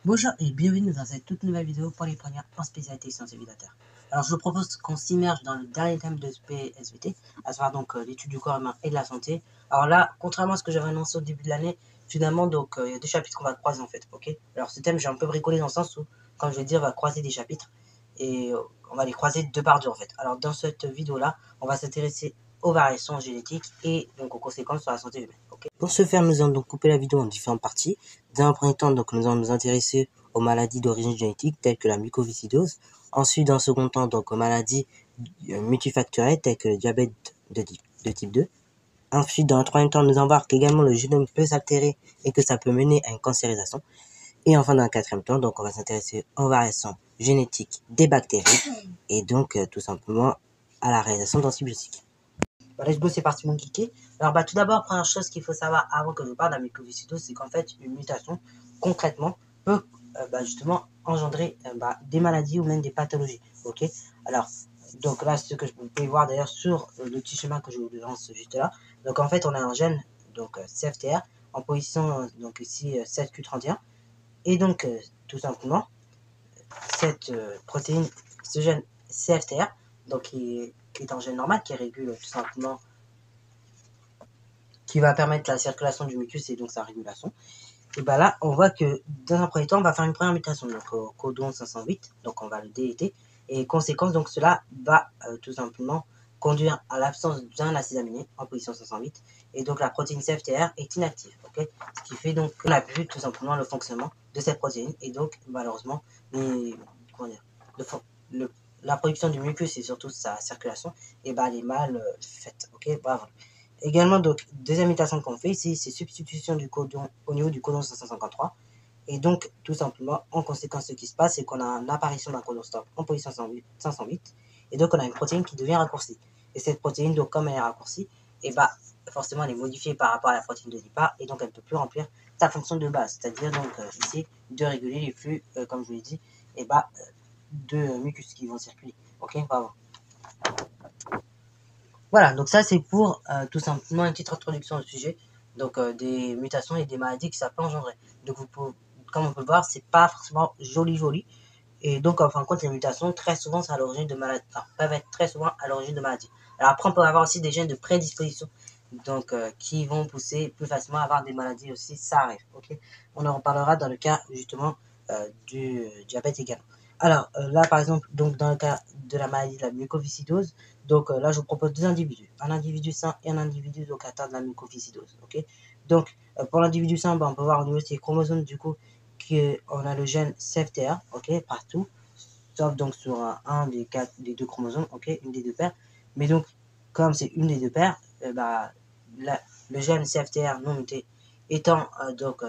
Bonjour et bienvenue dans cette toute nouvelle vidéo pour les premières en spécialité sciences et vie de la Terre. Alors je vous propose qu'on s'immerge dans le dernier thème de ce PSVT, à savoir donc l'étude du corps humain et de la santé. Alors là, contrairement à ce que j'avais annoncé au début de l'année, finalement donc il y a deux chapitres qu'on va croiser en fait, ok. Alors ce thème j'ai un peu bricolé dans le sens où, comme je vais dire, on va croiser des chapitres et on va les croiser deux par deux en fait. Alors dans cette vidéo là, on va s'intéresser aux variations génétiques et donc aux conséquences sur la santé humaine. Okay. Pour ce faire, nous allons donc couper la vidéo en différentes parties. Dans un premier temps, donc, nous allons nous intéresser aux maladies d'origine génétique telles que la mucoviscidose. Ensuite, dans un second temps, donc aux maladies multifactorielles telles que le diabète de type 2. Ensuite, dans un troisième temps, nous allons voir qu'également le génome peut s'altérer et que ça peut mener à une cancérisation. Et enfin, dans un quatrième temps, donc on va s'intéresser aux variations génétiques des bactéries et donc tout simplement à la réalisation d'antibiotiques. Bah, let's go, c'est parti mon kiki. Alors bah tout d'abord, première chose qu'il faut savoir avant que je parle de la mucoviscidose, c'est qu'en fait une mutation concrètement peut justement engendrer des maladies ou même des pathologies. Ok. Alors donc là, ce que vous pouvez voir d'ailleurs sur le petit schéma que je vous lance juste là. Donc en fait, on a un gène donc CFTR en position donc ici 7q31 et donc tout simplement cette protéine, ce gène CFTR donc qui est un gène normal qui régule tout simplement, qui va permettre la circulation du mucus et donc sa régulation. Et bah là, on voit que dans un premier temps, on va faire une première mutation, donc au codon 508, donc on va le déléter, et conséquence, donc cela va tout simplement conduire à l'absence d'un acide aminé en position 508, et donc la protéine CFTR est inactive, ok. Ce qui fait donc qu'on a vu tout simplement le fonctionnement de cette protéine, et donc malheureusement, comment dire, la production du mucus et surtout sa circulation, et bah elle est mal faite, ok. Bravo. Également, donc, deuxième mutation qu'on fait ici, c'est substitution du codon au niveau du codon 553. Et donc, tout simplement, en conséquence, ce qui se passe, c'est qu'on a une apparition d'un codon stop en position 508. Et donc, on a une protéine qui devient raccourcie. Et cette protéine, donc, comme elle est raccourcie, et bah, forcément, elle est modifiée par rapport à la protéine de départ. Et donc, elle ne peut plus remplir sa fonction de base. C'est-à-dire, donc, ici, de réguler les flux, comme je vous l'ai dit, et bah, de mucus qui vont circuler. Ok, bravo. Voilà, donc ça c'est pour tout simplement une petite introduction au sujet, donc des mutations et des maladies que ça peut engendrer. Donc vous pouvez, comme on peut le voir, c'est pas forcément joli, et donc en fin de compte les mutations très souvent c'est à l'origine de maladies, enfin, peuvent être très souvent à l'origine de maladies. Alors après on peut avoir aussi des gènes de prédisposition, donc qui vont pousser plus facilement à avoir des maladies aussi, ça arrive, ok. On en reparlera dans le cas justement du diabète également. Alors là par exemple, donc dans le cas de la maladie de la mucoviscidose, donc là je vous propose deux individus, un individu sain et un individu donc atteint de la mucoviscidose, ok. Donc pour l'individu sain, on peut voir au niveau de ses chromosomes du coup qu'on a le gène CFTR, ok, partout, sauf donc sur un des deux chromosomes, ok, une des deux paires. Mais donc comme c'est une des deux paires, le gène CFTR non muté étant donc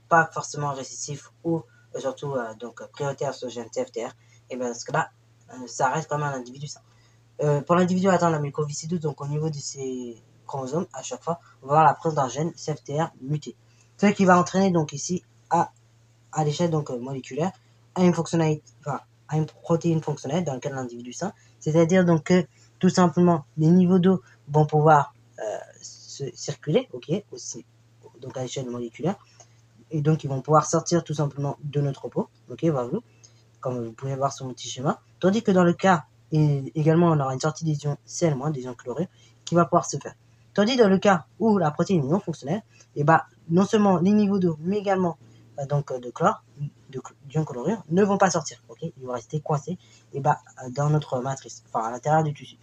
pas forcément récessif ou surtout donc prioritaire sur le gène CFTR, et bien dans ce cas-là, ça reste quand même un individu sain. Pour l'individu atteint de la mucoviscidose, donc au niveau de ses chromosomes, à chaque fois, on va avoir la présence d'un gène CFTR muté. Ce qui va entraîner donc ici à l'échelle donc moléculaire à une fonctionnalité, enfin, à une protéine fonctionnelle dans le cas de l'individu sain, c'est-à-dire donc que tout simplement les niveaux d'eau vont pouvoir se circuler, ok, aussi, donc à l'échelle moléculaire, et donc ils vont pouvoir sortir tout simplement de notre peau, ok, voilà, comme vous pouvez voir sur mon petit schéma, tandis que dans le cas et également on aura une sortie des ions Cl-, des ions chlorés, qui va pouvoir se faire. Tandis dans le cas où la protéine est non fonctionnelle, et bah non seulement les niveaux d'eau, mais également donc de chlore, d'ions chlorure, ne vont pas sortir, ok, ils vont rester coincés et bah dans notre matrice, enfin à l'intérieur du tissu.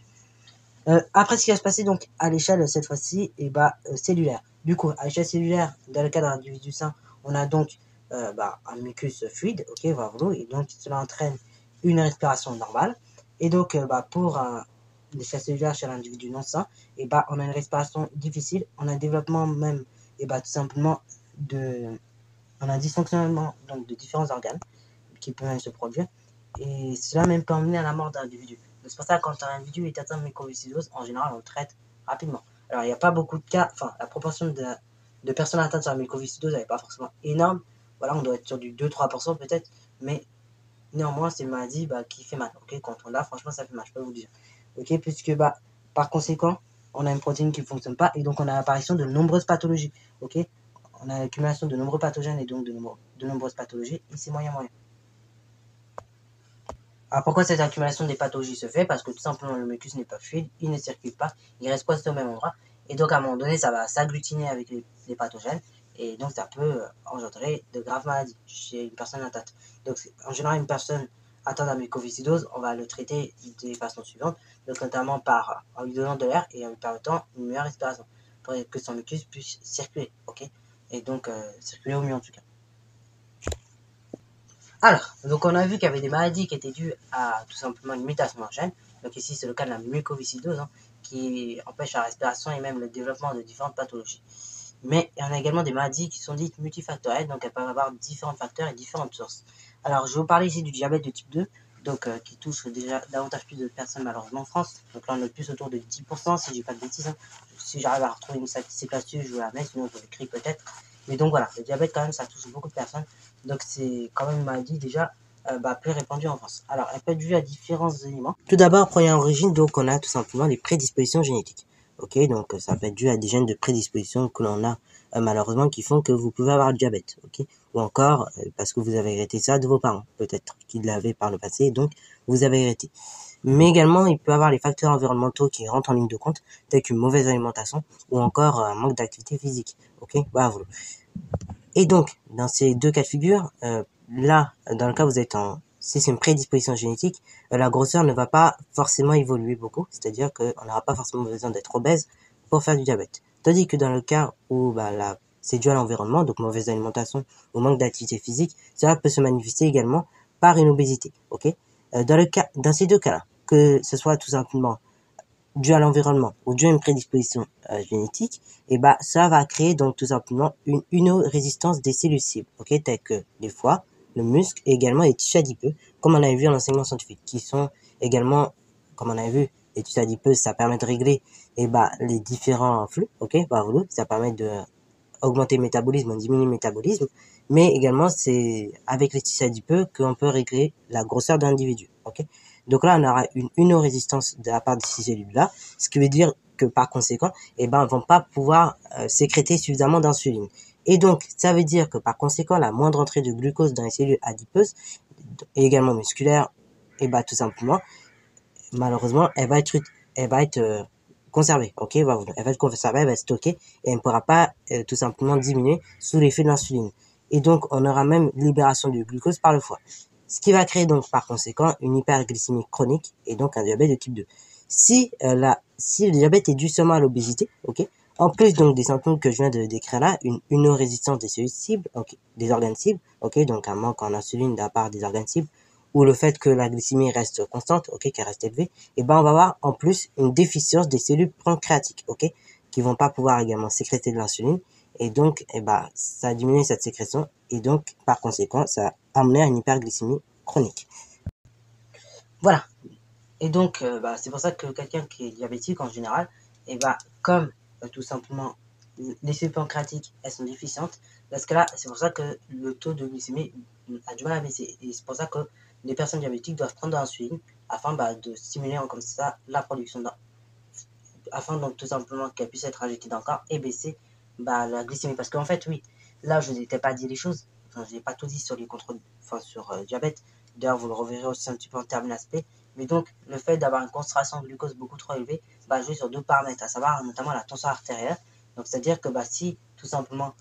Après, ce qui va se passer donc à l'échelle cette fois-ci, et bah cellulaire. Du coup, à l'échelle cellulaire, dans le cas d'un individu sain, on a donc un mucus fluide, ok, voilà, et donc cela entraîne une respiration normale. Et donc, pour l'échelle cellulaire chez l'individu non sain, et bah on a une respiration difficile, on a un développement même, et bah tout simplement on a un dysfonctionnement donc de différents organes qui peuvent se produire, et cela même peut emmener à la mort d'un individu. C'est pour ça que quand un individu est atteint de mucoviscidose, en général, on le traite rapidement. Alors, il n'y a pas beaucoup de cas, enfin, la proportion de personnes atteintes de la mucoviscidose n'est pas forcément énorme. Voilà, on doit être sur du 2-3% peut-être, mais néanmoins, c'est une maladie qui fait mal. Ok, quand on l'a, franchement, ça fait mal, je peux vous dire. Ok, puisque par conséquent, on a une protéine qui ne fonctionne pas et donc on a l'apparition de nombreuses pathologies. Ok, on a l'accumulation de nombreux pathogènes et donc de nombreuses pathologies, et c'est moyen. Alors pourquoi cette accumulation des pathologies se fait? Parce que tout simplement le mucus n'est pas fluide, il ne circule pas, il reste posté au même endroit, et donc à un moment donné ça va s'agglutiner avec les pathogènes, et donc ça peut engendrer de graves maladies chez une personne atteinte. Donc en général une personne atteinte à mucoviscidose, on va le traiter des façons suivantes, donc notamment en lui donnant de l'air et en lui permettant une meilleure respiration, pour que son mucus puisse circuler, ok? Et donc circuler au mieux en tout cas. Alors, donc on a vu qu'il y avait des maladies qui étaient dues à tout simplement une mutation d'un gène. Donc ici, c'est le cas de la mucoviscidose, qui empêche la respiration et même le développement de différentes pathologies. Mais il y en a également des maladies qui sont dites multifactorielles, donc elles peuvent avoir différents facteurs et différentes sources. Alors, je vais vous parler ici du diabète de type 2, donc qui touche déjà davantage plus de personnes malheureusement en France. Donc là, on est plus autour de 10%, si je dis pas de bêtises. Si j'arrive à retrouver une statistique là-dessus, je vous la mets, sinon je l'écris peut-être. Mais donc voilà, le diabète quand même, ça touche beaucoup de personnes. Donc c'est quand même une maladie déjà plus répandue en France. Alors, elle peut être due à différents éléments. Tout d'abord, première origine, donc on a tout simplement les prédispositions génétiques. Ok, donc ça peut être dû à des gènes de prédisposition que l'on a malheureusement qui font que vous pouvez avoir le diabète, ok, ou encore parce que vous avez hérité ça de vos parents, peut-être qu'ils l'avaient par le passé, donc vous avez hérité. Mais également, il peut y avoir les facteurs environnementaux qui rentrent en ligne de compte, tels qu'une mauvaise alimentation ou encore un manque d'activité physique, ok, voilà. Et donc, dans ces deux cas de figure, là, dans le cas où vous êtes si c'est une prédisposition génétique, la grosseur ne va pas forcément évoluer beaucoup, c'est-à-dire qu'on n'aura pas forcément besoin d'être obèse pour faire du diabète. Tandis que dans le cas où c'est dû à l'environnement, donc mauvaise alimentation ou manque d'activité physique, cela peut se manifester également par une obésité. Ok, dans ces deux cas-là, que ce soit tout simplement dû à l'environnement ou dû à une prédisposition génétique, et ça va créer donc tout simplement une résistance des cellules cibles, ok, telles que les foies, le muscle et également les tissus adipeux, comme on avait vu en enseignement scientifique, qui sont également, comme on avait vu, les tissus adipeux, ça permet de régler les différents flux, ok, ça permet de augmenter le métabolisme, diminuer le métabolisme, mais également c'est avec les tissus adipeux qu'on peut régler la grosseur d'un individu, ok. Donc là, on aura une résistance de la part de ces cellules-là, ce qui veut dire que par conséquent, elles vont pas pouvoir sécréter suffisamment d'insuline. Et donc, ça veut dire que par conséquent, la moindre entrée de glucose dans les cellules adipeuses, et également musculaires, tout simplement, malheureusement, elle va être conservée, ok, elle va être conservée, elle va être stockée, et elle ne pourra pas tout simplement diminuer sous l'effet de l'insuline. Et donc, on aura même libération du glucose par le foie. Ce qui va créer donc par conséquent une hyperglycémie chronique et donc un diabète de type 2. Si le diabète est dû seulement à l'obésité, ok, en plus donc des symptômes que je viens de décrire là, une résistance des cellules cibles, okay, des organes cibles, ok, donc un manque en insuline de la part des organes cibles, ou le fait que la glycémie reste constante, ok, qu'elle reste élevée, on va avoir en plus une déficience des cellules pancréatiques, ok, qui vont pas pouvoir également sécréter de l'insuline, et donc ça a diminué cette sécrétion, et donc par conséquent ça a amené à une hyperglycémie chronique. Voilà. Et donc c'est pour ça que quelqu'un qui est diabétique en général, comme tout simplement les cellules pancréatiques elles sont déficientes, parce que là c'est pour ça que le taux de glycémie a du mal à baisser, et c'est pour ça que les personnes diabétiques doivent prendre de l'insuline afin de stimuler comme ça la production afin donc tout simplement qu'elle puisse être injectée dans le corps et baisser la glycémie. Parce qu'en fait, oui, là je n'ai pas dit les choses, enfin je n'ai pas tout dit sur les contrôles, sur diabète. D'ailleurs, vous le reverrez aussi un petit peu en termes d'aspect. Mais donc, le fait d'avoir une concentration de glucose beaucoup trop élevée va jouer sur deux paramètres, à savoir notamment la tension artérielle. Donc, c'est-à-dire que si tout simplement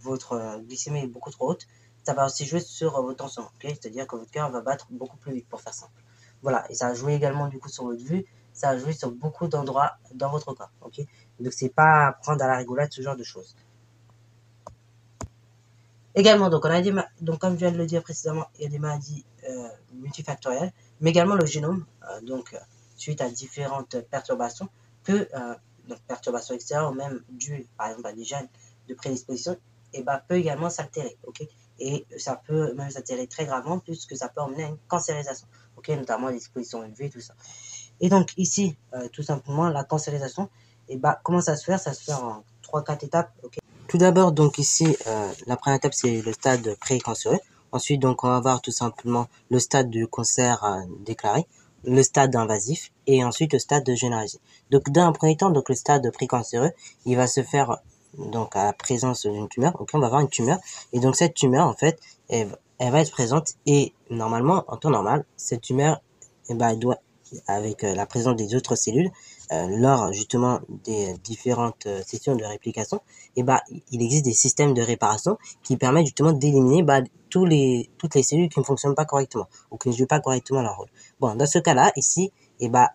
votre glycémie est beaucoup trop haute, ça va aussi jouer sur votre tension, ok, c'est-à-dire que votre cœur va battre beaucoup plus vite, pour faire simple. Voilà, et ça va jouer également du coup sur votre vue, ça va jouer sur beaucoup d'endroits dans votre corps, ok. Donc c'est pas à prendre à la rigolade ce genre de choses. Également, donc donc comme je viens de le dire précédemment, il y a des maladies multifactorielles, mais également le génome, suite à différentes perturbations, donc perturbations extérieures ou même dues par exemple à des gènes de prédisposition, peut également s'altérer, ok. Et ça peut même s'altérer très gravement puisque ça peut emmener à une cancérisation, ok, notamment l'exposition UV, tout ça. Et donc ici, tout simplement, la cancérisation, comment ça se fait? Ça se fait en 3-4 étapes, ok. Tout d'abord, donc ici, la première étape, c'est le stade pré-cancéreux. Ensuite, donc, on va voir tout simplement le stade du cancer déclaré, le stade invasif et ensuite le stade généralisé. Donc, dans un premier temps, donc le stade pré-cancéreux, il va se faire donc à la présence d'une tumeur. Ok, on va avoir une tumeur. Et donc cette tumeur, en fait, elle va être présente. Et normalement, en temps normal, cette tumeur, elle doit, avec la présence des autres cellules, lors justement des différentes sessions de réplication, il existe des systèmes de réparation qui permettent justement d'éliminer toutes les cellules qui ne fonctionnent pas correctement ou qui ne jouent pas correctement leur rôle. Bon, dans ce cas-là, ici,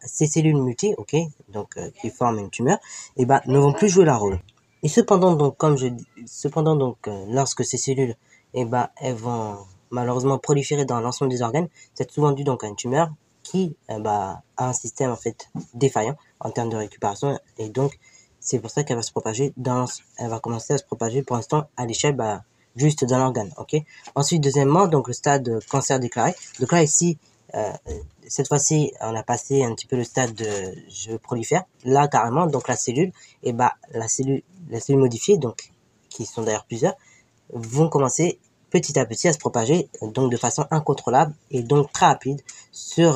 ces cellules mutées, ok, donc qui forment une tumeur, ne vont plus jouer leur rôle. Et cependant, donc, lorsque ces cellules, elles vont malheureusement proliférer dans l'ensemble des organes, c'est souvent dû donc à une tumeur qui, a un système en fait défaillant en termes de récupération, et donc c'est pour ça qu'elle va se propager elle va commencer à se propager pour l'instant à l'échelle, juste d'un organe, ok. Ensuite, deuxièmement, donc le stade cancer déclaré. Donc là ici, euh, cette fois-ci, on a passé un petit peu le stade de je prolifère. Là, carrément, donc la cellule, la cellule modifiée, donc qui sont d'ailleurs plusieurs, vont commencer petit à petit à se propager, donc de façon incontrôlable et donc très rapide sur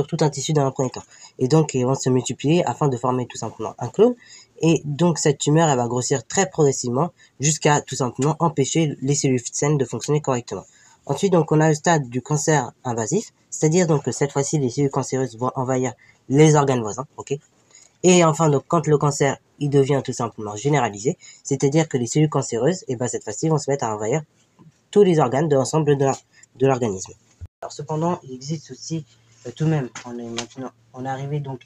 tout un tissu dans un premier temps. Et donc, ils vont se multiplier afin de former tout simplement un clone. Et donc, cette tumeur, elle va grossir très progressivement jusqu'à tout simplement empêcher les cellules saines de fonctionner correctement. Ensuite, donc, on a le stade du cancer invasif, c'est-à-dire donc que cette fois-ci, les cellules cancéreuses vont envahir les organes voisins, ok. Et enfin, donc, quand le cancer, il devient tout simplement généralisé, c'est-à-dire que les cellules cancéreuses, cette fois-ci, vont se mettre à envahir tous les organes de l'ensemble de l'organisme. Alors, cependant, il existe aussi, tout de même, on est arrivé donc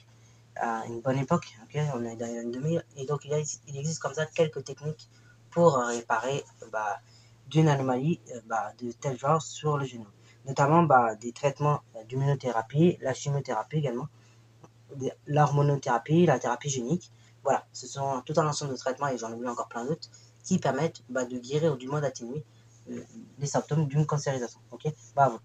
à une bonne époque, ok, on est dans l'année 2000, et donc il existe comme ça quelques techniques pour réparer, d'une anomalie, de tel genre sur le génome. Notamment, des traitements d'immunothérapie, la chimiothérapie également, l'hormonothérapie, la thérapie génique. Voilà, ce sont tout un ensemble de traitements, et j'en ai vu encore plein d'autres, qui permettent de guérir ou du moins d'atténuer les symptômes d'une cancérisation. Ok, bravo.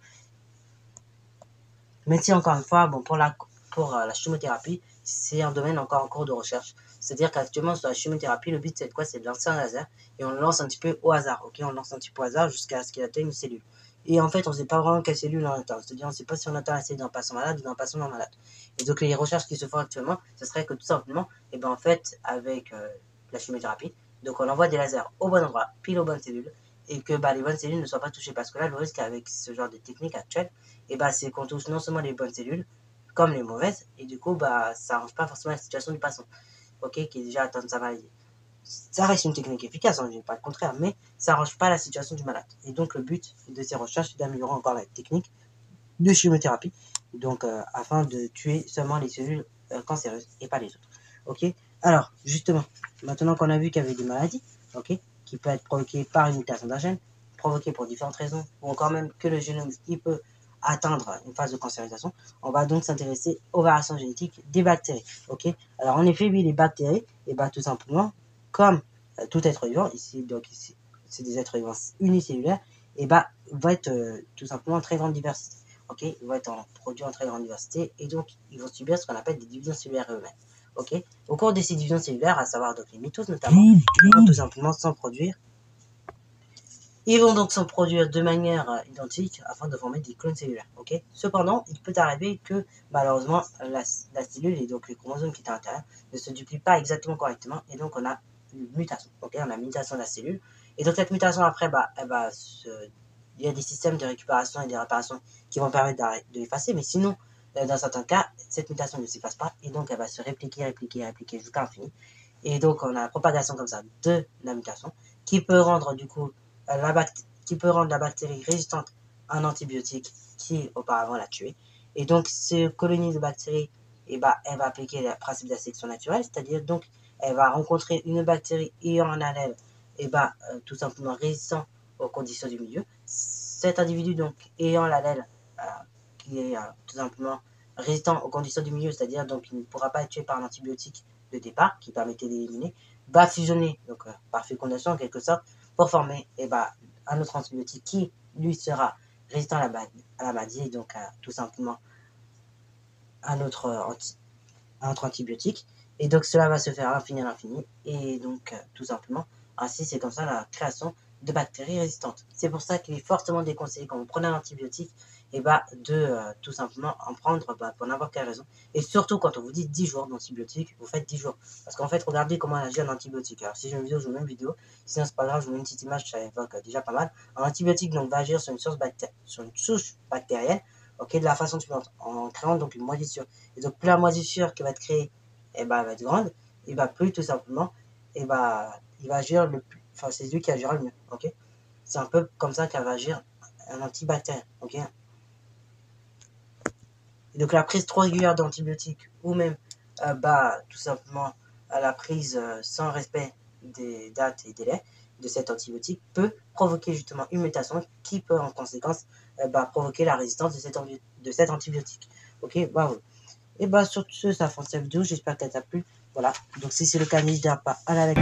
Même si encore une fois, bon, pour la chimiothérapie, c'est un domaine encore en cours de recherche. C'est-à-dire qu'actuellement sur la chimiothérapie, le but c'est quoi? C'est de lancer un laser et on le lance un petit peu au hasard. Ok, on lance un petit peu au hasard jusqu'à ce qu'il atteigne une cellule. Et en fait, on ne sait pas vraiment quelle cellule on atteint. C'est-à-dire, on ne sait pas si on atteint la cellule d'un patient malade ou d'un patient non malade. Et donc, les recherches qui se font actuellement, ce serait que tout simplement, en fait, avec la chimiothérapie, donc on envoie des lasers au bon endroit, pile aux bonnes cellules, et que les bonnes cellules ne soient pas touchées. Parce que là, le risque avec ce genre de technique actuelle, c'est qu'on touche non seulement les bonnes cellules, comme les mauvaises, et du coup, ça n'arrange pas forcément la situation du patient, ok, qui est déjà atteint de sa maladie. Ça reste une technique efficace, je ne dis pas le contraire, mais ça n'arrange pas la situation du malade. Et donc, le but de ces recherches, c'est d'améliorer encore la technique de chimiothérapie, donc afin de tuer seulement les cellules cancéreuses et pas les autres. Ok. Alors, justement, maintenant qu'on a vu qu'il y avait des maladies, ok, qui peuvent être provoquées par une mutation d'un gène, provoquées pour différentes raisons, ou encore même que le génome il peut atteindre une phase de cancérisation, on va donc s'intéresser aux variations génétiques des bactéries. Ok. Alors, en effet, oui, les bactéries, tout simplement, comme tout être vivant, ici, c'est des êtres vivants unicellulaires, va être tout simplement en très grande diversité. Ok, ils vont être produits en très grande diversité et donc ils vont subir ce qu'on appelle des divisions cellulaires eux-mêmes. Ok, au cours de ces divisions cellulaires, à savoir donc les mitoses notamment, ils vont tout simplement s'en produire. Ils vont donc s'en produire de manière identique afin de former des clones cellulaires. Ok, cependant, il peut arriver que malheureusement la cellule et donc les chromosomes qui sont à l'intérieur ne se duplient pas exactement correctement et donc on a une mutation. Ok, on a une mutation de la cellule et donc cette mutation après, il y a des systèmes de récupération et de réparation qui vont permettre de l'effacer, mais sinon, dans certains cas, cette mutation ne s'efface pas et donc elle va se répliquer jusqu'à l'infini. Et donc, on a la propagation comme ça de la mutation qui peut rendre du coup la bactérie résistante à un antibiotique qui auparavant l'a tuée. Et donc, ces colonies de bactéries, elle va appliquer le principe de la sélection naturelle, c'est-à-dire donc elle va rencontrer une bactérie ayant un allèle, tout simplement résistant aux conditions du milieu. Cet individu donc ayant l'allèle qui est tout simplement résistant aux conditions du milieu, c'est-à-dire donc il ne pourra pas être tué par un antibiotique de départ qui permettait d'éliminer, va fusionner donc par fécondation en quelque sorte pour former un autre antibiotique qui lui sera résistant à la maladie et donc tout simplement un autre, antibiotique. Et donc cela va se faire à l'infini et donc tout simplement ainsi c'est comme ça la création de bactéries résistantes. C'est pour ça qu'il est fortement déconseillé quand vous prenez un antibiotique et bah, de tout simplement en prendre pour n'importe quelle raison. Et surtout, quand on vous dit 10 jours d'antibiotiques, vous faites 10 jours. Parce qu'en fait, regardez comment agit un antibiotique. Alors, si j'ai une vidéo, je vous mets une vidéo. Sinon, c'est pas grave, je vous mets une petite image, ça évoque déjà pas mal. Un antibiotique donc, va agir sur une souche bactérienne, ok, de la façon suivante, en créant donc une moisissure. Et donc, plus la moisissure qui va être créée va être grande, et plus tout simplement, il va agir le plus. Enfin, c'est lui qui agira le mieux, ok. C'est un peu comme ça qu'elle va agir un antibactérien, ok. Et donc la prise trop régulière d'antibiotiques ou même tout simplement à la prise sans respect des dates et délais de cet antibiotique peut provoquer justement une mutation qui peut en conséquence provoquer la résistance de cet antibiotique. Ok, bravo. Et sur ce, ça fait cette vidéo, j'espère qu'elle t'a plu. Voilà, donc si c'est le cas, n'hésite pas à la liker.